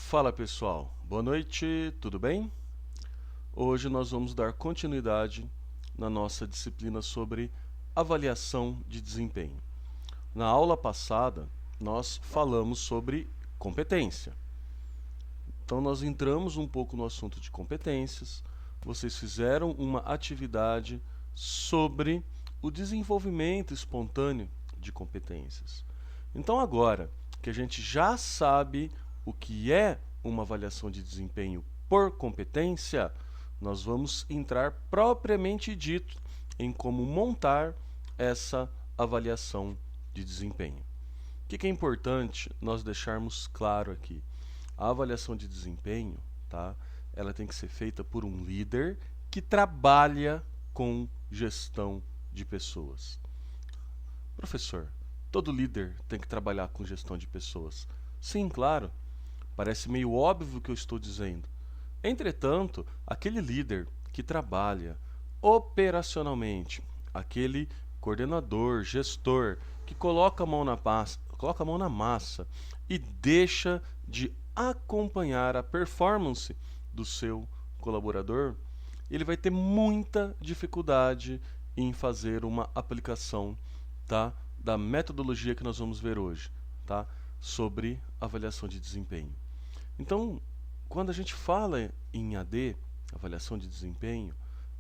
Fala pessoal, boa noite, tudo bem? Hoje nós vamos dar continuidade na nossa disciplina sobre avaliação de desempenho. Na aula passada, nós falamos sobre competência. Então nós entramos um pouco no assunto de competências, vocês fizeram uma atividade sobre o desenvolvimento espontâneo de competências. Então agora que a gente já sabe o que é uma avaliação de desempenho por competência, nós vamos entrar propriamente dito em como montar essa avaliação de desempenho. O que é importante nós deixarmos claro aqui? A avaliação de desempenho, tá? Ela tem que ser feita por um líder que trabalha com gestão de pessoas. Professor, todo líder tem que trabalhar com gestão de pessoas. Sim, claro. Parece meio óbvio o que eu estou dizendo. Entretanto, aquele líder que trabalha operacionalmente, aquele coordenador, gestor, que coloca a mão na massa e deixa de acompanhar a performance do seu colaborador, ele vai ter muita dificuldade em fazer uma aplicação, tá, da metodologia que nós vamos ver hoje, tá, sobre avaliação de desempenho. Então, quando a gente fala em AD, avaliação de desempenho,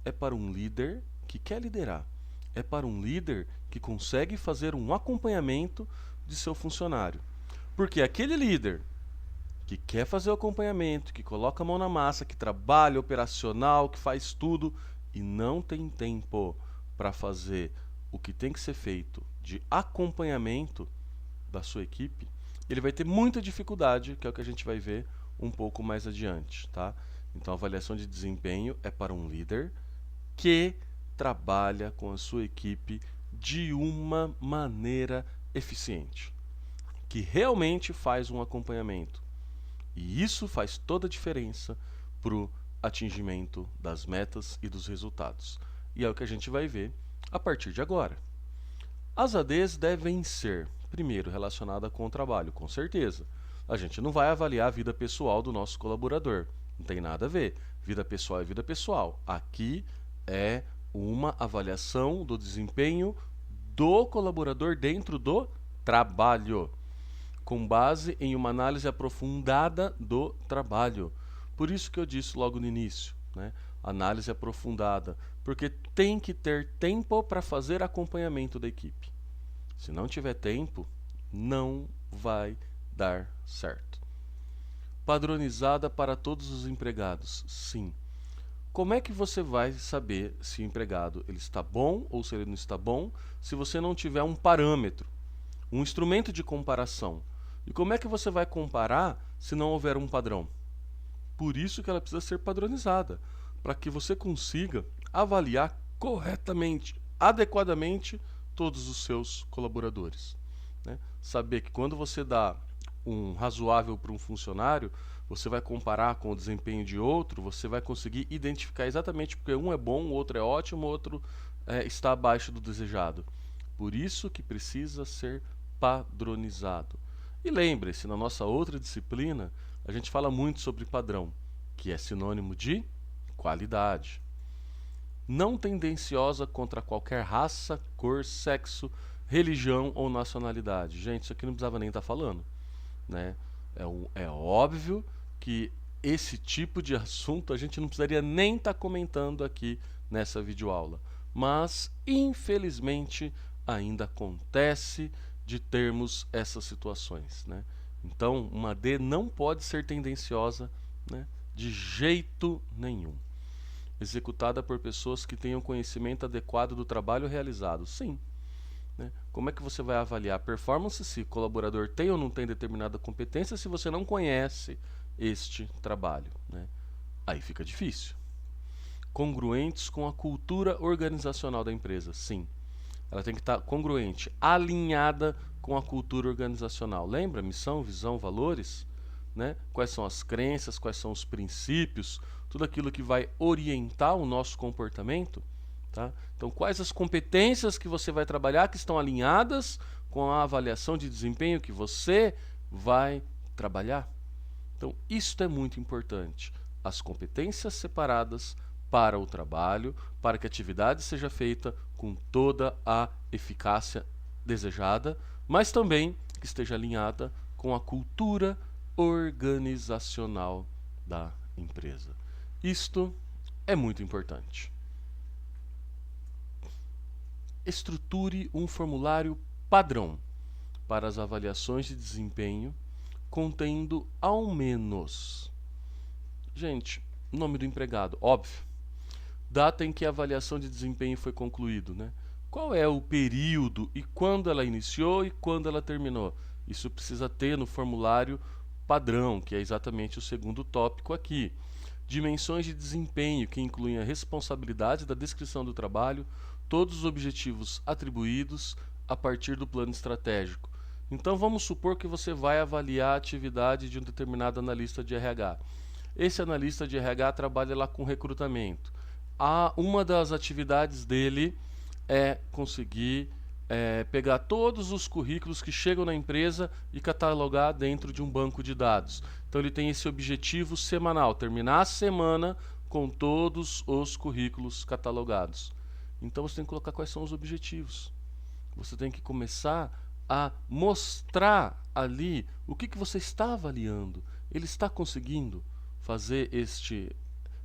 é para um líder que quer liderar, é para um líder que consegue fazer um acompanhamento de seu funcionário. Porque aquele líder que quer fazer o acompanhamento, que coloca a mão na massa, que trabalha operacional, que faz tudo e não tem tempo para fazer o que tem que ser feito de acompanhamento da sua equipe, ele vai ter muita dificuldade, que é o que a gente vai ver um pouco mais adiante, tá? Então, a avaliação de desempenho é para um líder que trabalha com a sua equipe de uma maneira eficiente, que realmente faz um acompanhamento. E isso faz toda a diferença para o atingimento das metas e dos resultados. E é o que a gente vai ver a partir de agora. As ADs devem ser, primeiro, relacionadas com o trabalho, com certeza. A gente não vai avaliar a vida pessoal do nosso colaborador. Não tem nada a ver. Vida pessoal é vida pessoal. Aqui é uma avaliação do desempenho do colaborador dentro do trabalho, com base em uma análise aprofundada do trabalho. Por isso que eu disse logo no início, né? Análise aprofundada, porque tem que ter tempo para fazer acompanhamento da equipe. Se não tiver tempo, não vai dar certo. Padronizada para todos os empregados, sim. Como é que você vai saber se o empregado ele está bom ou se ele não está bom, se você não tiver um parâmetro, um instrumento de comparação? E como é que você vai comparar se não houver um padrão? Por isso que ela precisa ser padronizada, para que você consiga avaliar corretamente, adequadamente, todos os seus colaboradores, né? Saber que quando você dá um razoável para um funcionário, você vai comparar com o desempenho de outro, você vai conseguir identificar exatamente porque um é bom, o outro é ótimo, o outro está abaixo do desejado. Por isso que precisa ser padronizado. E lembre-se, na nossa outra disciplina, a gente fala muito sobre padrão, que é sinônimo de qualidade. Não tendenciosa contra qualquer raça, cor, sexo, religião ou nacionalidade. Gente, isso aqui não precisava nem estar falando, né? É óbvio que esse tipo de assunto a gente não precisaria nem estar comentando aqui nessa videoaula. Mas, infelizmente, ainda acontece de termos essas situações, né? Então, uma D não pode ser tendenciosa, né, de jeito nenhum. Executada por pessoas que tenham conhecimento adequado do trabalho realizado. Sim. Né? Como é que você vai avaliar a performance se o colaborador tem ou não tem determinada competência se você não conhece este trabalho, né? Aí fica difícil. Congruentes com a cultura organizacional da empresa. Sim. Ela tem que estar congruente, alinhada com a cultura organizacional. Lembra? Missão, visão, valores? Né? Quais são as crenças, quais são os princípios, tudo aquilo que vai orientar o nosso comportamento. Tá? Então, quais as competências que você vai trabalhar que estão alinhadas com a avaliação de desempenho que você vai trabalhar? Então, isto é muito importante. As competências separadas para o trabalho, para que a atividade seja feita com toda a eficácia desejada, mas também que esteja alinhada com a cultura organizacional da empresa. Isto é muito importante. Estruture um formulário padrão para as avaliações de desempenho, contendo ao menos, gente, nome do empregado, óbvio, data em que a avaliação de desempenho foi concluído, né? Qual é o período e quando ela iniciou e quando ela terminou? Isso precisa ter no formulário padrão, que é exatamente o segundo tópico aqui. Dimensões de desempenho, que incluem a responsabilidade da descrição do trabalho, todos os objetivos atribuídos a partir do plano estratégico. Então vamos supor que você vai avaliar a atividade de um determinado analista de RH. Esse analista de RH trabalha lá com recrutamento. Uma das atividades dele é conseguir pegar todos os currículos que chegam na empresa e catalogar dentro de um banco de dados. Então ele tem esse objetivo semanal, terminar a semana com todos os currículos catalogados. Então você tem que colocar quais são os objetivos. Você tem que começar a mostrar ali o que você está avaliando. Ele está conseguindo fazer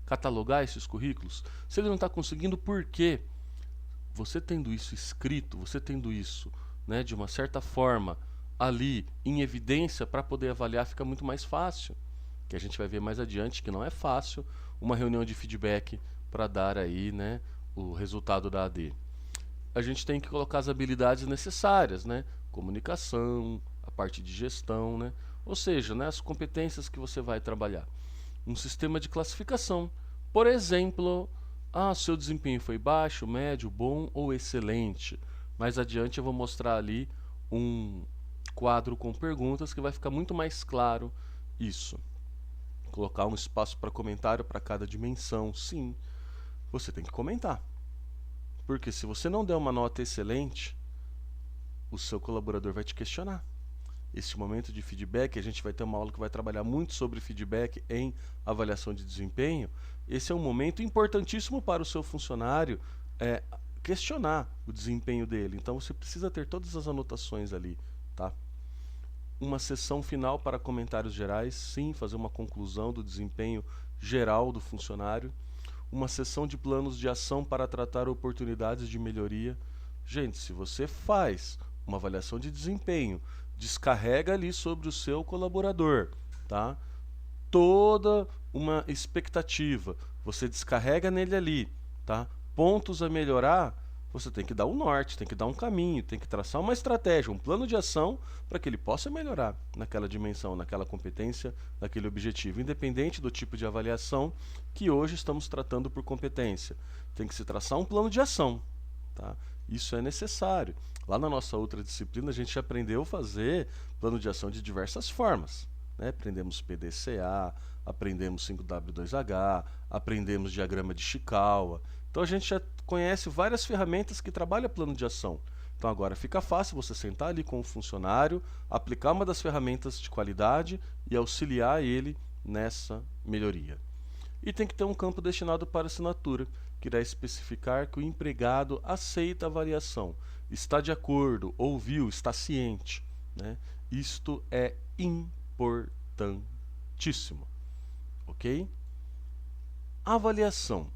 catalogar esses currículos? Se ele não está conseguindo, por quê? Você tendo isso escrito, você tendo isso, né, de uma certa forma ali em evidência para poder avaliar, fica muito mais fácil. Que a gente vai ver mais adiante que não é fácil uma reunião de feedback para dar aí, né, o resultado da AD. A gente tem que colocar as habilidades necessárias, né? Comunicação, a parte de gestão, né? Ou seja, né, as competências que você vai trabalhar. Um sistema de classificação. Por exemplo, seu desempenho foi baixo, médio, bom ou excelente. Mais adiante eu vou mostrar ali um quadro com perguntas que vai ficar muito mais claro isso. Colocar um espaço para comentário para cada dimensão. Sim, você tem que comentar. Porque se você não der uma nota excelente, o seu colaborador vai te questionar. Esse momento de feedback, a gente vai ter uma aula que vai trabalhar muito sobre feedback em avaliação de desempenho. Esse é um momento importantíssimo para o seu funcionário questionar o desempenho dele. Então você precisa ter todas as anotações ali, tá? Uma sessão final para comentários gerais, sim, fazer uma conclusão do desempenho geral do funcionário. Uma sessão de planos de ação para tratar oportunidades de melhoria. Gente, se você faz uma avaliação de desempenho, descarrega ali sobre o seu colaborador, tá? Toda uma expectativa, você descarrega nele ali, tá? Pontos a melhorar, você tem que dar um norte, tem que dar um caminho, tem que traçar uma estratégia, um plano de ação para que ele possa melhorar naquela dimensão, naquela competência, naquele objetivo, independente do tipo de avaliação que hoje estamos tratando por competência. Tem que se traçar um plano de ação, tá? Isso é necessário. Lá na nossa outra disciplina a gente aprendeu a fazer plano de ação de diversas formas, né? Aprendemos PDCA, aprendemos 5W2H, aprendemos diagrama de Chikawa. Então a gente já conhece várias ferramentas que trabalham plano de ação. Então agora fica fácil você sentar ali com o funcionário, aplicar uma das ferramentas de qualidade e auxiliar ele nessa melhoria. E tem que ter um campo destinado para assinatura, que irá especificar que o empregado aceita a avaliação, está de acordo, ouviu, está ciente, né? Isto é importantíssimo, ok? Avaliação.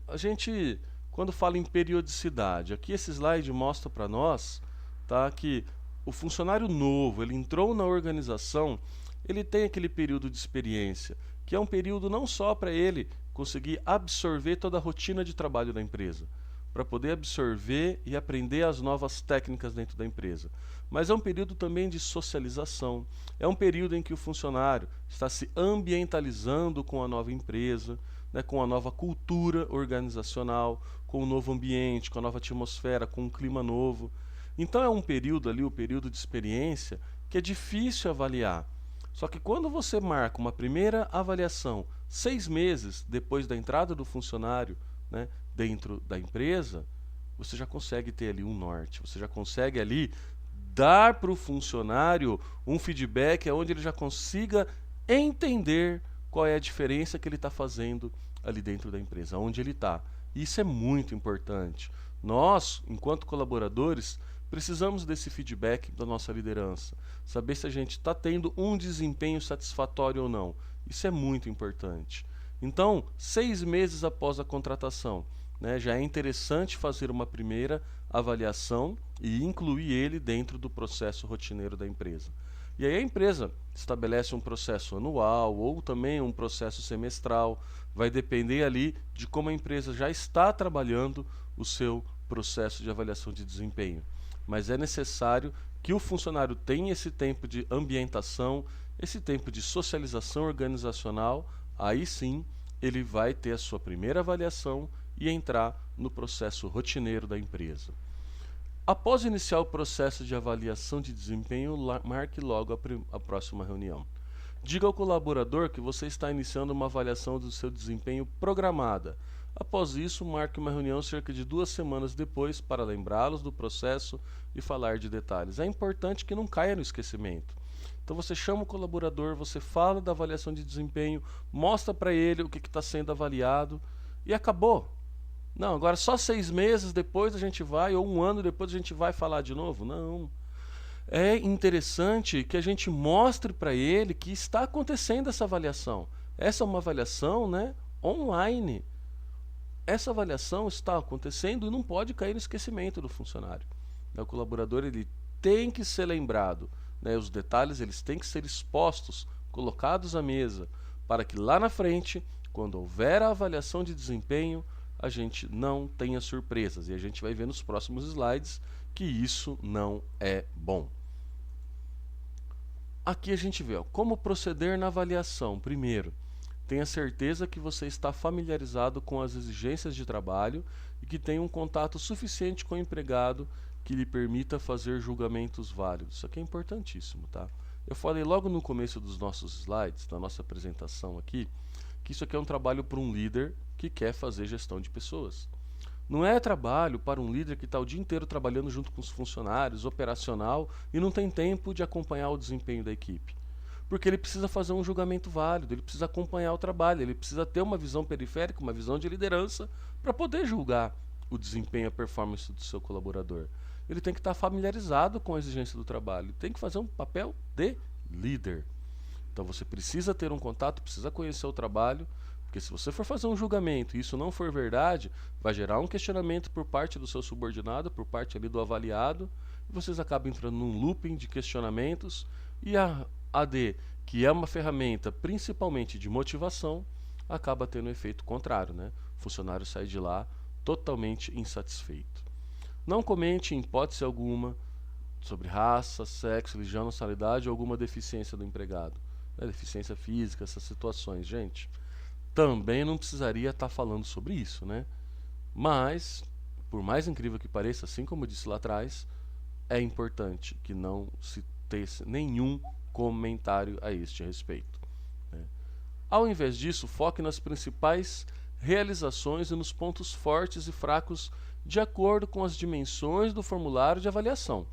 A gente, quando fala em periodicidade, aqui esse slide mostra para nós, tá, que o funcionário novo, ele entrou na organização, ele tem aquele período de experiência, que é um período não só para ele conseguir absorver toda a rotina de trabalho da empresa, para poder absorver e aprender as novas técnicas dentro da empresa, mas é um período também de socialização, é um período em que o funcionário está se ambientalizando com a nova empresa, né, com a nova cultura organizacional, com o novo ambiente, com a nova atmosfera, com um clima novo. Então é um período ali, o período de experiência, que é difícil avaliar. Só que quando você marca uma primeira avaliação 6 meses depois da entrada do funcionário, né, dentro da empresa, você já consegue ter ali um norte, você já consegue ali dar para o funcionário um feedback onde ele já consiga entender qual é a diferença que ele está fazendo ali dentro da empresa, onde ele está. Isso é muito importante. Nós, enquanto colaboradores, precisamos desse feedback da nossa liderança, saber se a gente está tendo um desempenho satisfatório ou não. Isso é muito importante. Então, 6 meses após a contratação, já é interessante fazer uma primeira avaliação e incluir ele dentro do processo rotineiro da empresa. E aí a empresa estabelece um processo anual ou também um processo semestral, vai depender ali de como a empresa já está trabalhando o seu processo de avaliação de desempenho. Mas é necessário que o funcionário tenha esse tempo de ambientação, esse tempo de socialização organizacional, aí sim ele vai ter a sua primeira avaliação e entrar no processo rotineiro da empresa. Após iniciar o processo de avaliação de desempenho, marque logo a próxima reunião. Diga ao colaborador que você está iniciando uma avaliação do seu desempenho programada. Após isso, marque uma reunião cerca de 2 semanas depois para lembrá-los do processo e falar de detalhes. É importante que não caia no esquecimento. Então você chama o colaborador, você fala da avaliação de desempenho, mostra para ele o que está sendo avaliado e acabou. Não, agora só 6 meses depois a gente vai, ou 1 ano depois a gente vai falar de novo? Não. É interessante que a gente mostre para ele que está acontecendo essa avaliação. Essa é uma avaliação, online. Essa avaliação está acontecendo e não pode cair no esquecimento do funcionário. O colaborador ele tem que ser lembrado. Os detalhes eles têm que ser expostos, colocados à mesa, para que lá na frente, quando houver a avaliação de desempenho, a gente não tenha surpresas. E a gente vai ver nos próximos slides que isso não é bom. Aqui a gente vê como proceder na avaliação. Primeiro, tenha certeza que você está familiarizado com as exigências de trabalho e que tem um contato suficiente com o empregado que lhe permita fazer julgamentos válidos. Isso aqui é importantíssimo, tá? Eu falei logo no começo dos nossos slides, da nossa apresentação aqui, que isso aqui é um trabalho para um líder que quer fazer gestão de pessoas. Não é trabalho para um líder que está o dia inteiro trabalhando junto com os funcionários, operacional, e não tem tempo de acompanhar o desempenho da equipe. Porque ele precisa fazer um julgamento válido, ele precisa acompanhar o trabalho, ele precisa ter uma visão periférica, uma visão de liderança, para poder julgar o desempenho e a performance do seu colaborador. Ele tem que estar familiarizado com a exigência do trabalho, tem que fazer um papel de líder. Então você precisa ter um contato, precisa conhecer o trabalho, porque se você for fazer um julgamento e isso não for verdade, vai gerar um questionamento por parte do seu subordinado, por parte ali do avaliado, e vocês acabam entrando num looping de questionamentos, e a AD, que é uma ferramenta principalmente de motivação, acaba tendo um efeito contrário, O funcionário sai de lá totalmente insatisfeito. Não comente em hipótese alguma sobre raça, sexo, religião, nacionalidade ou alguma deficiência do empregado. Deficiência física, essas situações, gente. Também não precisaria estar falando sobre isso, Mas, por mais incrível que pareça, assim como eu disse lá atrás, é importante que não se tesse nenhum comentário a este respeito. Ao invés disso, foque nas principais realizações e nos pontos fortes e fracos de acordo com as dimensões do formulário de avaliação.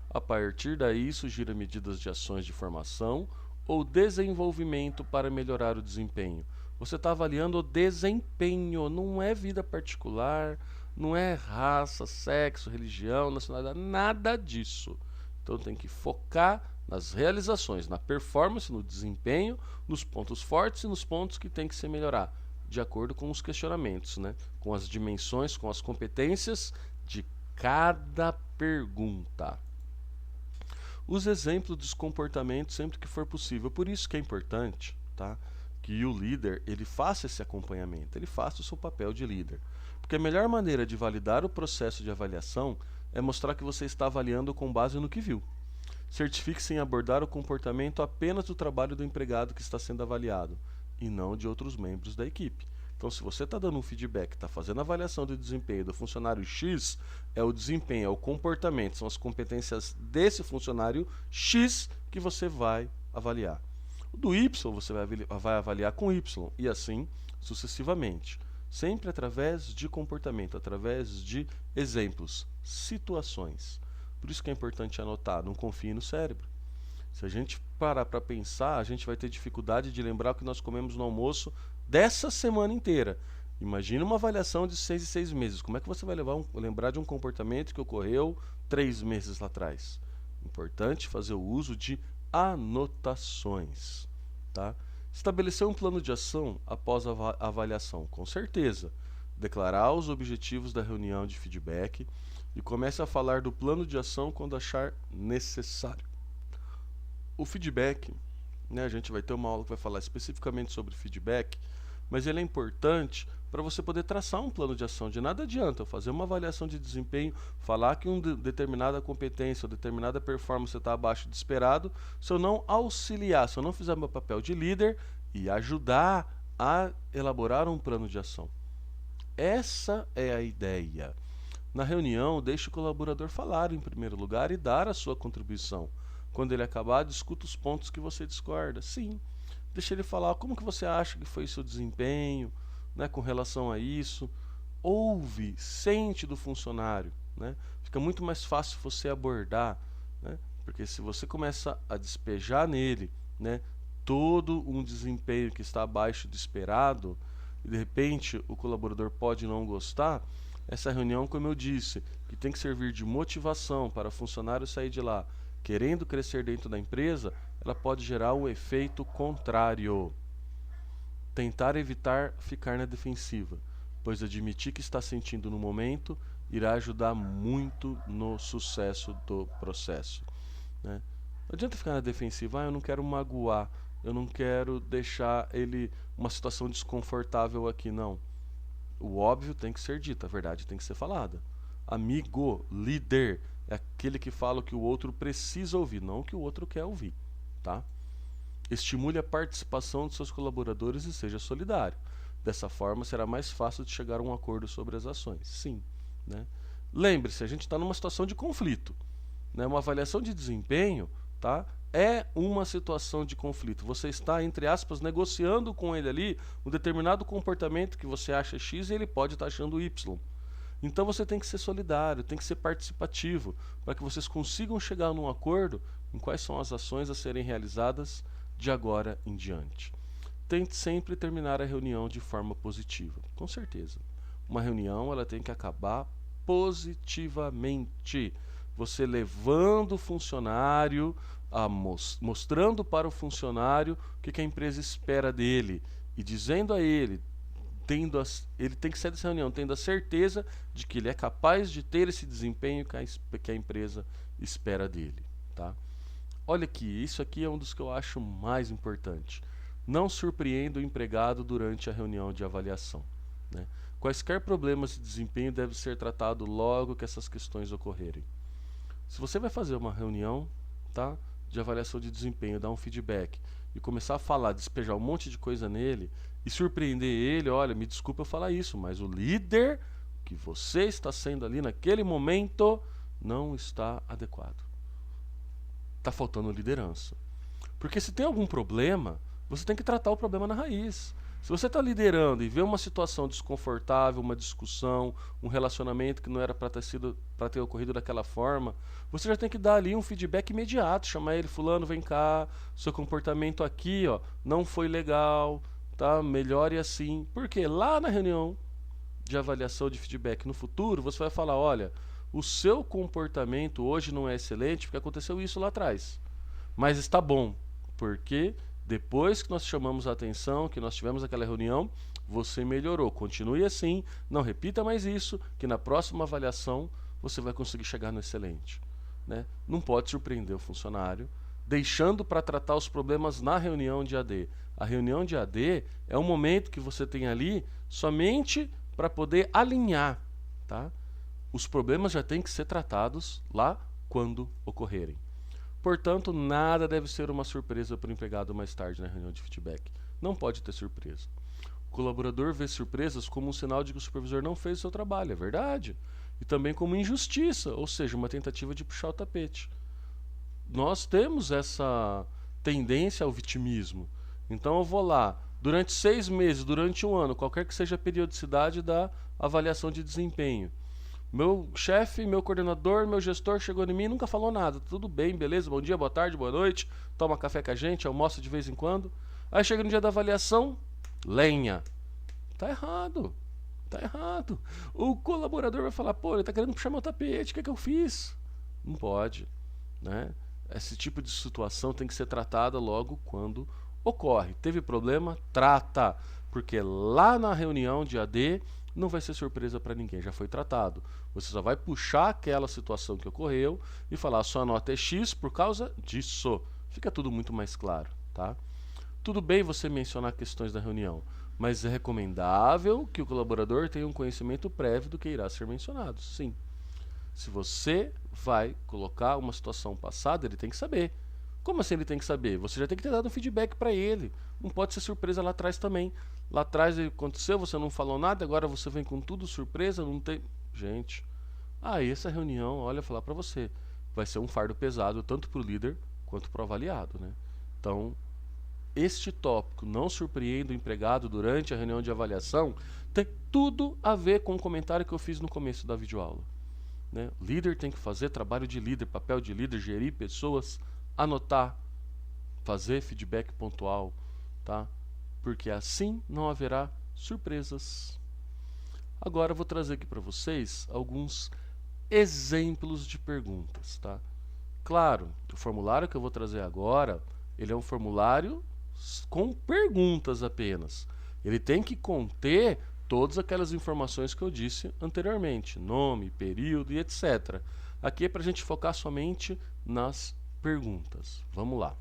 A partir daí, sugira medidas de ações de formação ou desenvolvimento para melhorar o desempenho. Você está avaliando o desempenho, não é vida particular, não é raça, sexo, religião, nacionalidade, nada disso. Então tem que focar nas realizações, na performance, no desempenho, nos pontos fortes e nos pontos que tem que se melhorar, de acordo com os questionamentos, com as dimensões, com as competências de cada pergunta. Os exemplos dos comportamentos sempre que for possível. Por isso que é importante, que o líder ele faça esse acompanhamento, ele faça o seu papel de líder. Porque a melhor maneira de validar o processo de avaliação é mostrar que você está avaliando com base no que viu. Certifique-se em abordar o comportamento apenas do trabalho do empregado que está sendo avaliado, e não de outros membros da equipe. Então, se você está dando um feedback, está fazendo a avaliação do desempenho do funcionário X, é o desempenho, é o comportamento, são as competências desse funcionário X que você vai avaliar. O do Y você vai avaliar com Y, e assim sucessivamente. Sempre através de comportamento, através de exemplos, situações. Por isso que é importante anotar, não confie no cérebro. Se a gente parar para pensar, a gente vai ter dificuldade de lembrar o que nós comemos no almoço dessa semana inteira. Imagina uma avaliação de 6 em 6 meses. Como é que você vai lembrar de um comportamento que ocorreu 3 meses lá atrás? Importante fazer o uso de anotações. Tá? Estabelecer um plano de ação após a avaliação, com certeza. Declarar os objetivos da reunião de feedback e comece a falar do plano de ação quando achar necessário. O feedback, né, a gente vai ter uma aula que vai falar especificamente sobre feedback, mas ele é importante para você poder traçar um plano de ação. De nada adianta eu fazer uma avaliação de desempenho, falar que uma determinada competência ou determinada performance está abaixo do esperado, se eu não auxiliar, se eu não fizer meu papel de líder e ajudar a elaborar um plano de ação. Essa é a ideia. Na reunião, deixe o colaborador falar em primeiro lugar e dar a sua contribuição. Quando ele acabar, discuta os pontos que você discorda. Sim, deixe ele falar como que você acha que foi seu desempenho, né, com relação a isso. Ouve, sente do funcionário. Né? Fica muito mais fácil você abordar, né? Porque se você começa a despejar nele, né, todo um desempenho que está abaixo do esperado, e de repente o colaborador pode não gostar, essa reunião, como eu disse, que tem que servir de motivação para o funcionário sair de lá querendo crescer dentro da empresa, ela pode gerar um efeito contrário. Tentar evitar ficar na defensiva, pois admitir que está sentindo no momento irá ajudar muito no sucesso do processo. Né? Não adianta ficar na defensiva, eu não quero magoar, eu não quero deixar ele uma situação desconfortável aqui, não. O óbvio tem que ser dito, a verdade tem que ser falada. Amigo, líder, é aquele que fala o que o outro precisa ouvir, não o que o outro quer ouvir. Tá? Estimule a participação de seus colaboradores e seja solidário. Dessa forma, será mais fácil de chegar a um acordo sobre as ações. Sim. Né? Lembre-se, a gente está numa situação de conflito. Né? Uma avaliação de desempenho, tá? É uma situação de conflito. Você está, entre aspas, negociando com ele ali um determinado comportamento que você acha X e ele pode estar achando Y. Então você tem que ser solidário, tem que ser participativo, para que vocês consigam chegar num acordo em quais são as ações a serem realizadas de agora em diante. Tente sempre terminar a reunião de forma positiva, com certeza. Uma reunião ela tem que acabar positivamente. Você levando o funcionário, mostrando para o funcionário o que a empresa espera dele e dizendo a ele, ele tem que sair dessa reunião tendo a certeza de que ele é capaz de ter esse desempenho que a empresa espera dele. Tá? Olha aqui, isso aqui é um dos que eu acho mais importante. Não surpreenda o empregado durante a reunião de avaliação. Né? Quaisquer problemas de desempenho devem ser tratados logo que essas questões ocorrerem. Se você vai fazer uma reunião, tá, de avaliação de desempenho, dar um feedback e começar a falar, despejar um monte de coisa nele e surpreender ele, olha, me desculpa eu falar isso, mas o líder que você está sendo ali naquele momento não está adequado. Está faltando liderança. Porque se tem algum problema, você tem que tratar o problema na raiz. Se você está liderando e vê uma situação desconfortável, uma discussão, um relacionamento que não era para ter ocorrido daquela forma, você já tem que dar ali um feedback imediato, chamar ele, fulano, vem cá, seu comportamento aqui, ó, não foi legal, tá? Melhore assim. Porque lá na reunião de avaliação de feedback no futuro, você vai falar, olha, o seu comportamento hoje não é excelente porque aconteceu isso lá atrás. Mas está bom, porque depois que nós chamamos a atenção, que nós tivemos aquela reunião, você melhorou. Continue assim, não repita mais isso, que na próxima avaliação você vai conseguir chegar no excelente. Né? Não pode surpreender o funcionário, deixando para tratar os problemas na reunião de AD. A reunião de AD é um momento que você tem ali somente para poder alinhar. Tá? Os problemas já têm que ser tratados lá quando ocorrerem. Portanto, nada deve ser uma surpresa para o empregado mais tarde na reunião de feedback. Não pode ter surpresa. O colaborador vê surpresas como um sinal de que o supervisor não fez o seu trabalho, é verdade. E também como injustiça, ou seja, uma tentativa de puxar o tapete. Nós temos essa tendência ao vitimismo. Então eu vou lá, durante 6 meses, durante um ano, qualquer que seja a periodicidade da avaliação de desempenho. Meu chefe, meu coordenador, meu gestor chegou em mim e nunca falou nada. Tudo bem, beleza, bom dia, boa tarde, boa noite. Toma café com a gente, almoça de vez em quando. Aí chega no dia da avaliação, lenha. Tá errado. Tá errado. O colaborador vai falar, pô, ele tá querendo puxar meu tapete, o que é que eu fiz? Não pode, né? Esse tipo de situação tem que ser tratada logo quando ocorre. Teve problema? Trata. Porque lá na reunião de AD não vai ser surpresa para ninguém, já foi tratado. Você só vai puxar aquela situação que ocorreu e falar, sua nota é X por causa disso. Fica tudo muito mais claro, tá? Tudo bem você mencionar questões da reunião, mas é recomendável que o colaborador tenha um conhecimento prévio do que irá ser mencionado. Sim. Se você vai colocar uma situação passada, ele tem que saber. Como assim ele tem que saber? Você já tem que ter dado um feedback para ele. Não pode ser surpresa lá atrás também. Lá atrás aconteceu, você não falou nada, agora você vem com tudo surpresa, não tem... Gente, essa reunião, olha, falar para você, vai ser um fardo pesado tanto para o líder quanto para o avaliado, né? Então, este tópico, não surpreenda o empregado durante a reunião de avaliação, tem tudo a ver com o comentário que eu fiz no começo da videoaula. Né? O líder tem que fazer trabalho de líder, papel de líder, gerir pessoas, anotar, fazer feedback pontual, tá? Porque assim não haverá surpresas. Agora eu vou trazer aqui para vocês alguns exemplos de perguntas, tá? Claro, o formulário que eu vou trazer agora, ele é um formulário com perguntas apenas. Ele tem que conter todas aquelas informações que eu disse anteriormente, nome, período e etc. Aqui é para a gente focar somente nas perguntas. Vamos lá.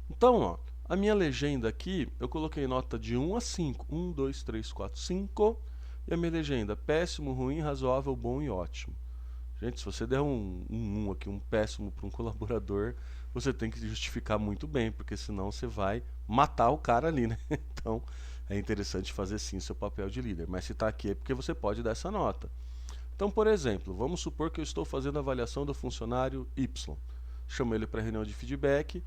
Então, ó, a minha legenda aqui, eu coloquei nota de 1 a 5. 1, 2, 3, 4, 5. E a minha legenda, péssimo, ruim, razoável, bom e ótimo. Gente, se você der um aqui, um péssimo para um colaborador, você tem que justificar muito bem, porque senão você vai matar o cara ali, né? Então, é interessante fazer sim o seu papel de líder. Mas se está aqui é porque você pode dar essa nota. Então, por exemplo, vamos supor que eu estou fazendo a avaliação do funcionário Y. Chamo ele para reunião de feedback.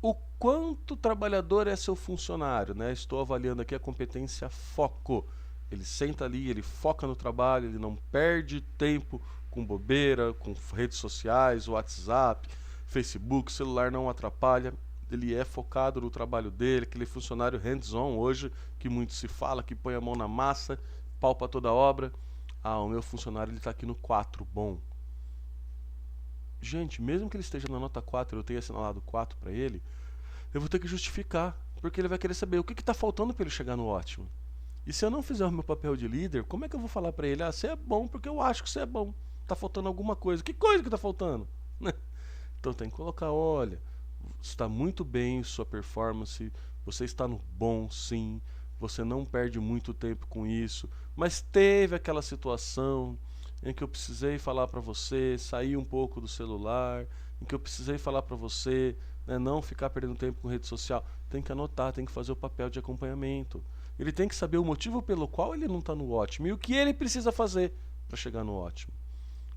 O quanto trabalhador é seu funcionário, né? Estou avaliando aqui a competência foco. Ele senta ali, ele foca no trabalho, ele não perde tempo com bobeira, com redes sociais, WhatsApp, Facebook, celular não atrapalha. Ele é focado no trabalho dele, aquele funcionário hands-on hoje, que muito se fala, que põe a mão na massa, palpa toda a obra. O meu funcionário está aqui no 4, bom. Gente, mesmo que ele esteja na nota 4, eu tenha assinalado 4 para ele, eu vou ter que justificar, porque ele vai querer saber o que está faltando para ele chegar no ótimo. E se eu não fizer o meu papel de líder, como é que eu vou falar para ele? Você é bom porque eu acho que você é bom. Tá faltando alguma coisa. Que coisa que tá faltando? Então tem que colocar, olha, está muito bem sua performance, você está no bom sim, você não perde muito tempo com isso, mas teve aquela situação em que eu precisei falar para você sair um pouco do celular, em que eu precisei falar para você, né, não ficar perdendo tempo com rede social. Tem que anotar, tem que fazer o papel de acompanhamento. Ele tem que saber o motivo pelo qual ele não está no ótimo e o que ele precisa fazer para chegar no ótimo.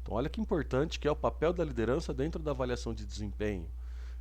Então olha que importante que é o papel da liderança dentro da avaliação de desempenho.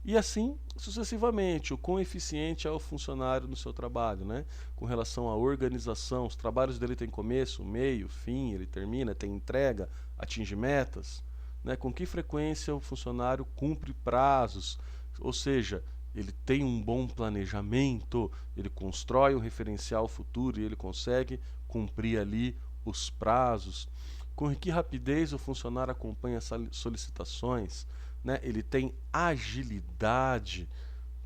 E assim sucessivamente, o quão eficiente é o funcionário no seu trabalho, né? Com relação à organização, os trabalhos dele têm começo, meio, fim, ele termina, tem entrega, atinge metas, né? Com que frequência o funcionário cumpre prazos, ou seja, ele tem um bom planejamento, ele constrói um referencial futuro e ele consegue cumprir ali os prazos. Com que rapidez o funcionário acompanha as solicitações, né? Ele tem agilidade,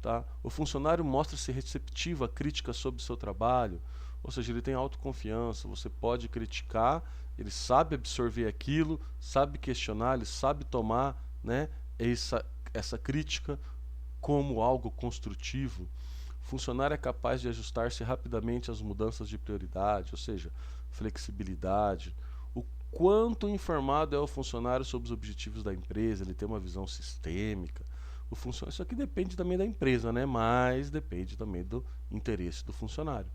tá? O funcionário mostra-se receptivo a críticas sobre o seu trabalho, ou seja, ele tem autoconfiança, você pode criticar, ele sabe absorver aquilo, sabe questionar, ele sabe tomar, né, essa crítica como algo construtivo. O funcionário é capaz de ajustar-se rapidamente às mudanças de prioridade, ou seja, flexibilidade. O quanto informado é o funcionário sobre os objetivos da empresa, ele tem uma visão sistêmica. Isso aqui depende também da empresa, né? Mas depende também do interesse do funcionário.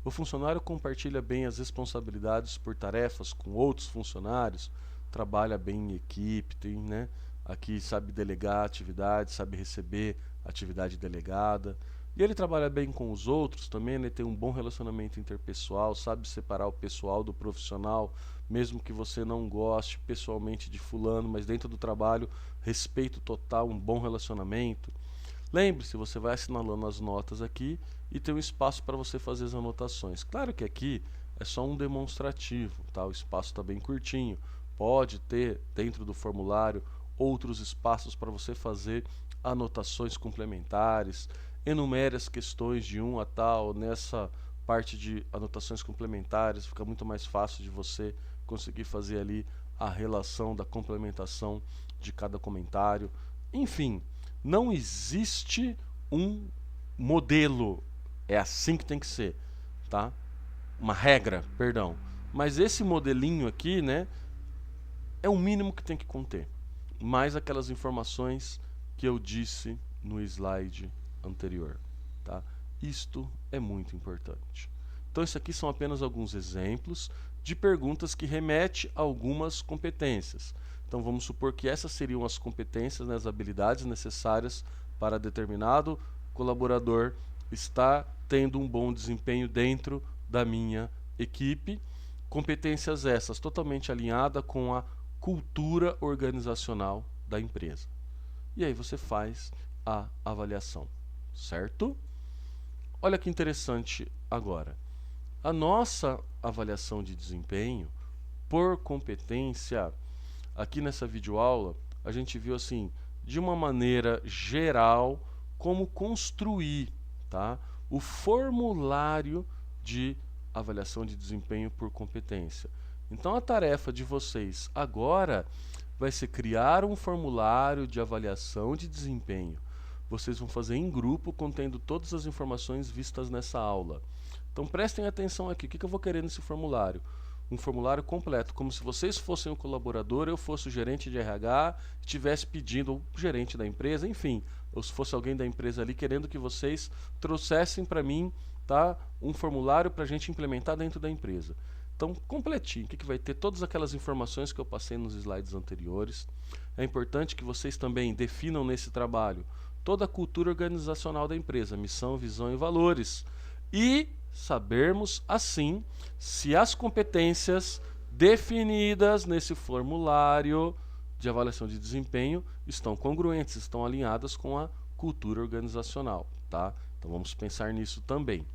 O funcionário compartilha bem as responsabilidades por tarefas com outros funcionários, trabalha bem em equipe, tem, né? Aqui sabe delegar atividade, sabe receber atividade delegada. E ele trabalha bem com os outros também, ele tem um bom relacionamento interpessoal, sabe separar o pessoal do profissional, mesmo que você não goste pessoalmente de fulano, mas dentro do trabalho, respeito total, um bom relacionamento. Lembre-se, você vai assinalando as notas aqui e tem um espaço para você fazer as anotações. Claro que aqui é só um demonstrativo, tá? O espaço está bem curtinho. Pode ter dentro do formulário outros espaços para você fazer anotações complementares, enumere as questões de 1 a tal, nessa parte de anotações complementares fica muito mais fácil de você conseguir fazer ali a relação da complementação de cada comentário. Enfim, não existe um modelo, é assim que tem que ser, tá? Uma regra, perdão. Mas esse modelinho aqui, né, é o mínimo que tem que conter, mais aquelas informações que eu disse no slide anterior, tá? Isto é muito importante. Então, isso aqui são apenas alguns exemplos de perguntas que remetem a algumas competências. Então, vamos supor que essas seriam as competências, né, as habilidades necessárias para determinado colaborador estar tendo um bom desempenho dentro da minha equipe. Competências essas totalmente alinhadas com a cultura organizacional da empresa. E aí você faz a avaliação, certo? Olha que interessante agora. A nossa avaliação de desempenho por competência, aqui nessa videoaula, a gente viu assim, de uma maneira geral, como construir, tá, o formulário de avaliação de desempenho por competência. Então a tarefa de vocês agora vai ser criar um formulário de avaliação de desempenho. Vocês vão fazer em grupo, contendo todas as informações vistas nessa aula. Então prestem atenção aqui, o que eu vou querer nesse formulário? Um formulário completo, como se vocês fossem o colaborador, eu fosse o gerente de RH, estivesse pedindo, ou o gerente da empresa, enfim, ou se fosse alguém da empresa ali querendo que vocês trouxessem para mim, tá, um formulário para a gente implementar dentro da empresa. Então, completinho, que vai ter todas aquelas informações que eu passei nos slides anteriores. É importante que vocês também definam nesse trabalho toda a cultura organizacional da empresa, missão, visão e valores. E sabermos, assim, se as competências definidas nesse formulário de avaliação de desempenho estão congruentes, estão alinhadas com a cultura organizacional, tá? Então vamos pensar nisso também.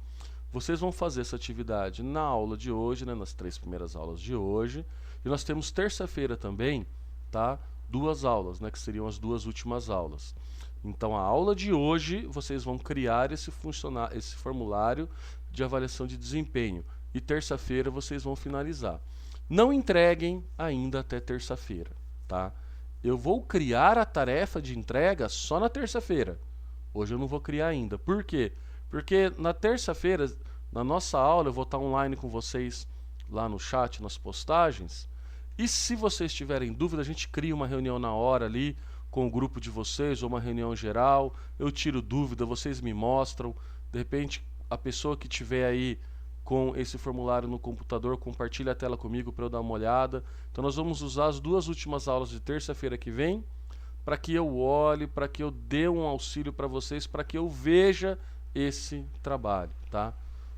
Vocês vão fazer essa atividade na aula de hoje, né, nas 3 primeiras aulas de hoje. E nós temos terça-feira também, tá, 2 aulas, né, que seriam as 2 últimas aulas. Então, a aula de hoje, vocês vão criar esse formulário de avaliação de desempenho. E terça-feira vocês vão finalizar. Não entreguem ainda até terça-feira, tá? Eu vou criar a tarefa de entrega só na terça-feira. Hoje eu não vou criar ainda. Por quê? Porque na terça-feira, na nossa aula, eu vou estar online com vocês lá no chat, nas postagens. E se vocês tiverem dúvida, a gente cria uma reunião na hora ali com o grupo de vocês, ou uma reunião geral. Eu tiro dúvida, vocês me mostram. De repente, a pessoa que tiver aí com esse formulário no computador, compartilha a tela comigo para eu dar uma olhada. Então nós vamos usar as 2 últimas aulas de terça-feira que vem para que eu olhe, para que eu dê um auxílio para vocês, para que eu veja esse trabalho, tá?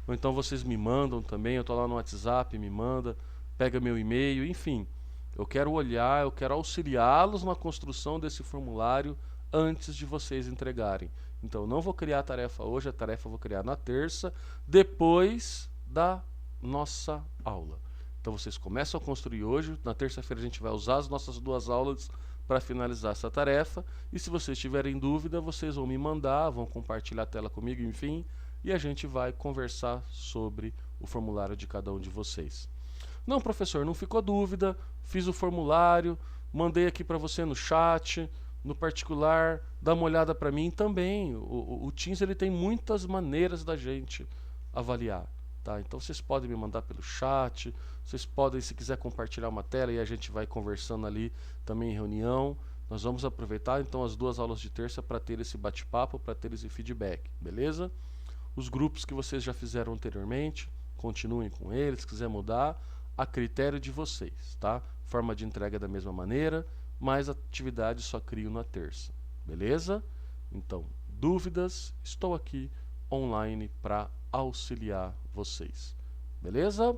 Ou então vocês me mandam também, eu estou lá no WhatsApp, me manda, pega meu e-mail, enfim. Eu quero olhar, eu quero auxiliá-los na construção desse formulário antes de vocês entregarem. Então eu não vou criar a tarefa hoje, a tarefa eu vou criar na terça, depois da nossa aula. Então vocês começam a construir hoje, na terça-feira a gente vai usar as nossas 2 aulas para finalizar essa tarefa, e se vocês tiverem dúvida, vocês vão me mandar, vão compartilhar a tela comigo, enfim, e a gente vai conversar sobre o formulário de cada um de vocês. Não, professor, não ficou dúvida, fiz o formulário, mandei aqui para você no chat, no particular, dá uma olhada para mim também. O Teams ele tem muitas maneiras da gente avaliar. Tá? Então vocês podem me mandar pelo chat, vocês podem, se quiser, compartilhar uma tela e a gente vai conversando ali também em reunião. Nós vamos aproveitar então as 2 aulas de terça para ter esse bate-papo, para ter esse feedback, beleza? Os grupos que vocês já fizeram anteriormente, continuem com eles, se quiser mudar, a critério de vocês, tá? Forma de entrega da mesma maneira, mas a atividade só crio na terça, beleza? Então, dúvidas, estou aqui online para auxiliar vocês. Beleza?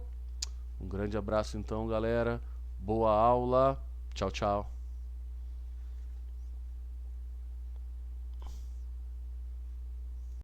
Um grande abraço então, galera. Boa aula. Tchau, tchau.